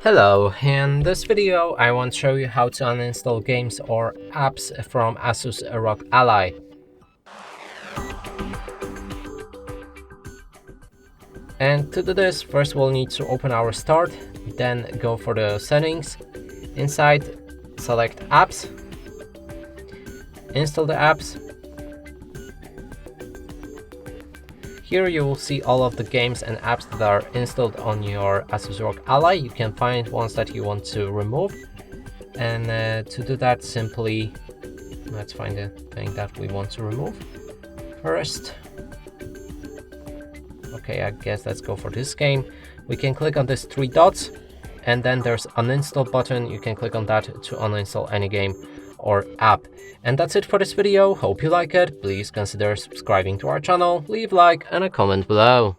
Hello, in this video I want to show you how to uninstall games or apps from ASUS ROG Ally. And to do this, first we'll need to open our Start, then go for the settings. Inside, select apps, install the apps. Here you will see all of the games and apps that are installed on your ASUS ROG Ally. You can find ones that you want to remove. And to do that, simply let's find the thing that we want to remove first. Okay, I guess let's go for this game. We can click on these three dots, and then there's uninstall button. You can click on that to uninstall any game or app. And that's it for this video. Hope you like it. Please consider subscribing to our channel, leave a like and a comment below.